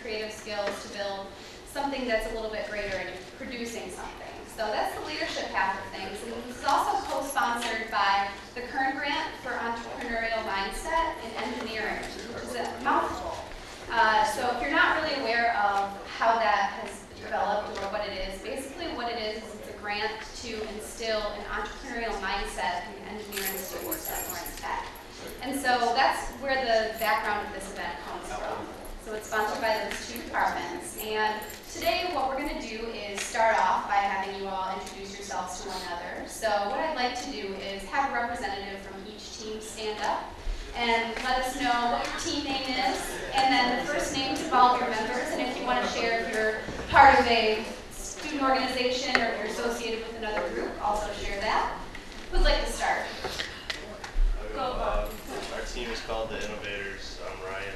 creative skills to build something that's a little bit greater and producing something. So that's the leadership half of things. And this is also co-sponsored by the current grant for entrepreneurial mindset in engineering, which is a mouthful. So if you're not really aware of how that has developed or what it is, basically what it is it's a grant to instill an entrepreneurial mindset in engineering students that learn tech. And so that's where the background of this event comes from. So it's sponsored by those two departments. And today what we're going to do is start off by having you all introduce yourselves to one another. So what I'd like to do is have a representative from each team stand up and let us know what your team name is, and then the first names of all of your members. And if you want to share if you're part of a student organization or if you're associated with another group, also share that. Who'd like to start? Our team is called the Innovators. I'm Ryan,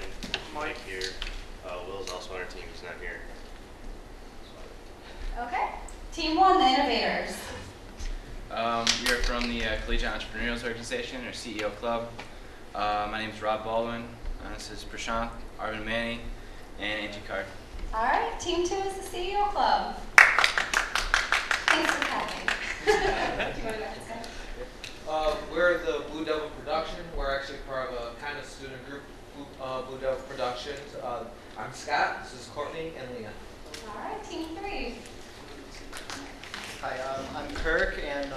Mike here. Will's also on our team, he's not here. Okay. Team 1, the Innovators. We are from the Collegiate Entrepreneurials Organization, or CEO Club. My name is Rob Baldwin. This is Prashant, Arvind Manny, and Angie Card. All right. Team 2 is the CEO Club. Thanks for coming. Do you want to go ahead? We're the Blue Devil Production. We're actually part of a kind of student group, Blue Devil Productions. I'm Scott, this is Courtney, and Leah. All right, Team 3. Hi, I'm Kirk, and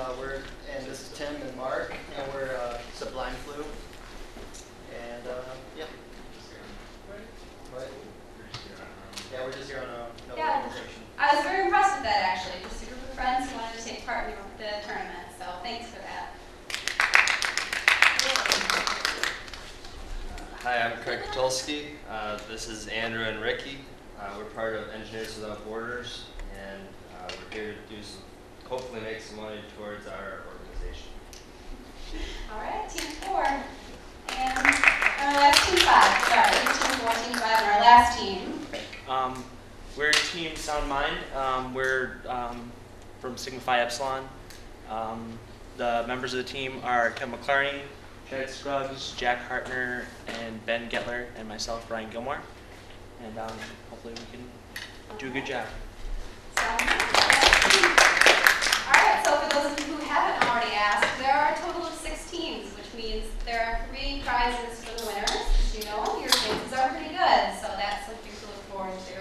this is Tim and Mark, and we're Sublime Flu. And yeah. What? Yeah, we're just here on a organization. I was very impressed with that actually. Just a group of friends who wanted to take part in the tournament. So thanks for that. Hi, I'm Craig Katulski. This is Andrew and Ricky. We're part of Engineers Without Borders, and we're here to hopefully make some money towards our organization. All right, Team 4. And our last Team 5. Sorry, Team 4, Team 5, and our last team. We're Team Sound Mind. We're from Sigma Phi Epsilon. The members of the team are Kevin McClarney, Chad Scruggs, Jack Hartner, and Ben Getler, and myself, Brian Gilmore. And hopefully we can do a good job. Alright, so for those of you who haven't already asked, there are a total of 6 teams, which means there are 3 prizes for the winners. As you know, your chances are pretty good, so that's something to look forward to.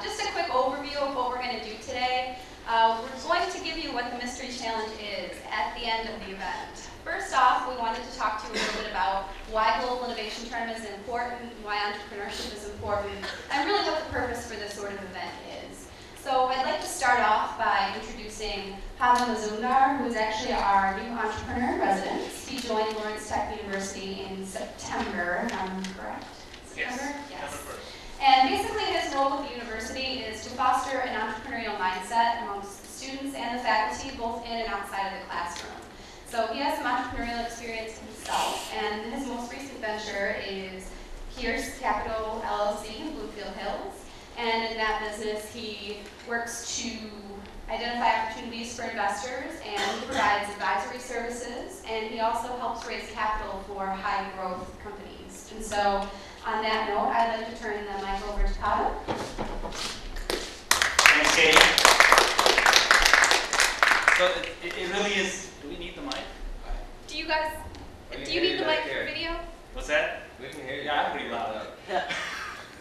Just a quick overview of what we're going to do today. We're going to give you what the Mystery Challenge is at the end of the event. First off, we wanted to talk to you a little bit about why Global Innovation Tournament is important, why entrepreneurship is important, and really what the purpose for this sort of event is. So I'd like to start off by introducing Pavan Mazumdar, who is actually our new entrepreneur in residence. He joined Lawrence Tech University in September, if I'm correct? September? Yes. And basically his role with the university is to foster an entrepreneurial mindset amongst the students and the faculty, both in and outside of the classroom. So he has some entrepreneurial experience himself, and his most recent venture is Pierce Capital LLC in Bluefield Hills. And in that business, he works to identify opportunities for investors, and he provides advisory services, and he also helps raise capital for high growth companies. And so on that note, I'd like to turn the mic over to Pavan. Thanks, Katie. So it really is. Do we need the mic? Do you guys, do you need the mic for video? What's that? We can hear you. Yeah, I'm pretty loud. Yeah.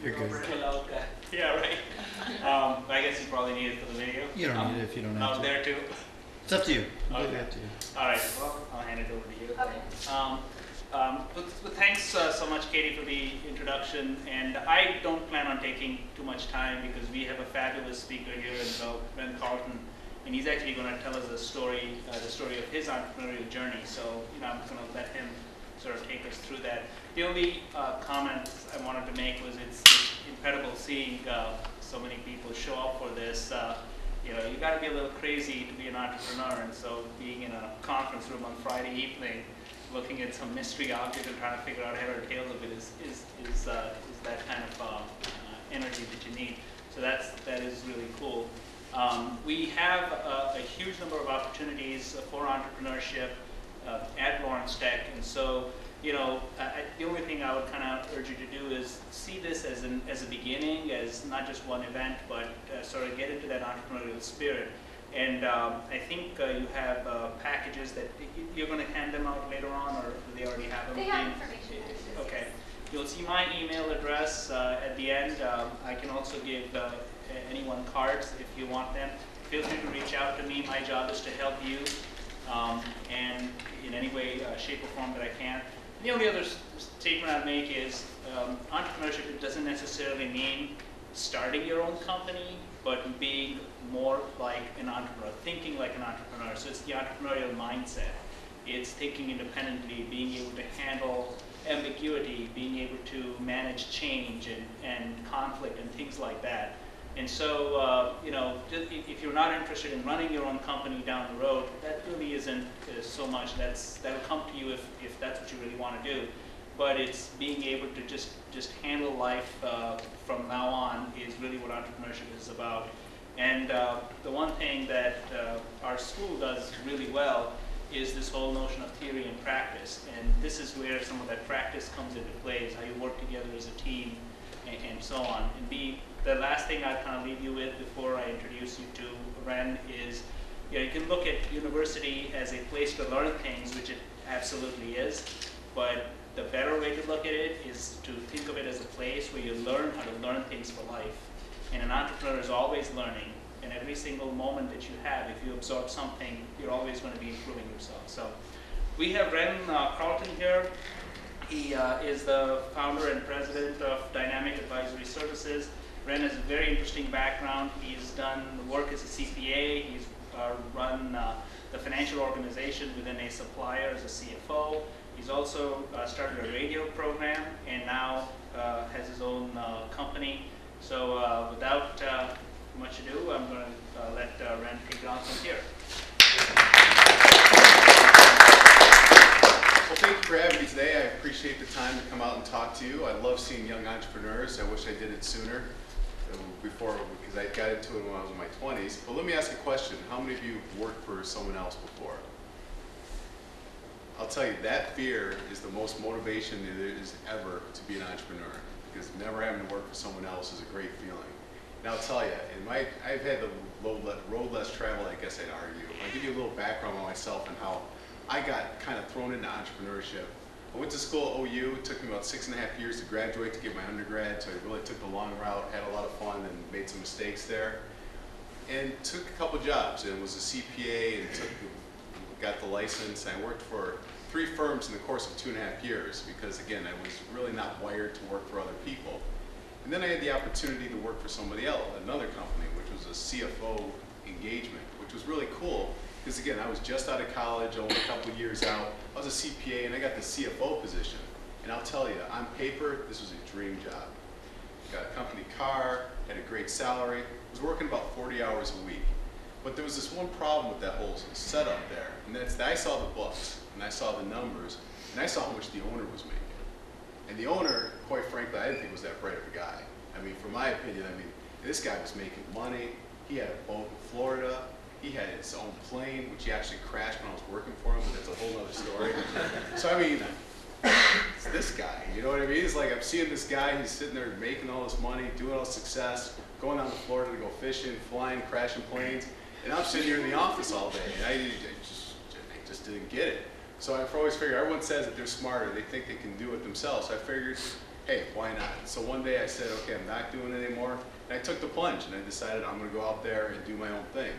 You're good. Pretty loud guy. Yeah, right. I guess you probably need it for the video. You don't need it if you don't have Out to. there too? It's up to you. Okay. Up to you. All right, well, I'll hand it over to you. Okay. But thanks so much, Katie, for the introduction. And I don't plan on taking too much time because we have a fabulous speaker here, and so Ben Carlton, and he's actually going to tell us the story of his entrepreneurial journey. So I'm going to let him sort of take us through that. The only comment I wanted to make was it's incredible seeing so many people show up for this. You got to be a little crazy to be an entrepreneur, and so being in a conference room on Friday evening, looking at some mystery object and trying to figure out head or tails of it is that kind of energy that you need. So that is really cool. We have a huge number of opportunities for entrepreneurship at Lawrence Tech, and so the only thing I would kind of urge you to do is see this as a beginning, as not just one event, but sort of get into that entrepreneurial spirit. And I think you have packages that you're going to hand them out later on, or do they already have them? They have information. Okay. You'll see my email address at the end. I can also give anyone cards if you want them. Feel free to reach out to me. My job is to help you, and in any way, shape, or form that I can. The only other statement I'd make is entrepreneurship doesn't necessarily mean starting your own company, but being more like an entrepreneur, thinking like an entrepreneur. So it's the entrepreneurial mindset. It's thinking independently, being able to handle ambiguity, being able to manage change and conflict and things like that. And so, if you're not interested in running your own company down the road, that really isn't so much. That'll come to you if that's what you really want to do. But it's being able to just handle life from now on is really what entrepreneurship is about. And the one thing that our school does really well is this whole notion of theory and practice. And this is where some of that practice comes into play, is how you work together as a team and so on. And the last thing I'd kind of leave you with before I introduce you to Ren is, you can look at university as a place to learn things, which it absolutely is, but the better way to look at it is to think of it as a place where you learn how to learn things for life. And an entrepreneur is always learning, and every single moment that you have, if you absorb something, you're always going to be improving yourself. So we have Ren Carlton here. He is the founder and president of Dynamic Advisory Services. Ren has a very interesting background. He's done work as a CPA. He's run the financial organization within a supplier as a CFO. He's also started a radio program and now has his own company. So without much ado, I'm going to let Ren take it on from here. Well, thank you for having me today. I appreciate the time to come out and talk to you. I love seeing young entrepreneurs. I wish I did it sooner, because I got into it when I was in my 20s. But let me ask a question. How many of you worked for someone else before? I'll tell you, that fear is the most motivation there is ever to be an entrepreneur, because never having to work for someone else is a great feeling. And I'll tell you, I've had the road less traveled, I guess I'd argue. I'll give you a little background on myself and how I got kind of thrown into entrepreneurship. I went to school at OU. It took me about 6.5 years to graduate to get my undergrad, so I really took the long route, had a lot of fun, and made some mistakes there. And took a couple jobs, and was a CPA, and got the license. I worked for 3 firms in the course of 2.5 years, because again, I was really not wired to work for other people. And then I had the opportunity to work for somebody else, another company, which was a CFO engagement, which was really cool. Because again, I was just out of college, only a couple years out. I was a CPA, and I got the CFO position. And I'll tell you, on paper, this was a dream job. Got a company car, had a great salary, was working about 40 hours a week. But there was this one problem with that whole setup there, and that's that I saw the books, and I saw the numbers, and I saw how much the owner was making. And the owner, quite frankly, I didn't think was that bright of a guy. I mean, from my opinion, this guy was making money. He had a boat in Florida. He had his own plane, which he actually crashed when I was working for him, but that's a whole other story. So I mean, it's this guy, you know what I mean? It's like I'm seeing this guy, he's sitting there making all this money, doing all this success, going down to Florida to go fishing, flying, crashing planes, and I'm sitting here in the office all day, and I just didn't get it. So I've always figured, everyone says that they're smarter, they think they can do it themselves, so I figured, hey, why not? So one day I said, okay, I'm not doing it anymore, and I took the plunge, and I decided I'm going to go out there and do my own thing.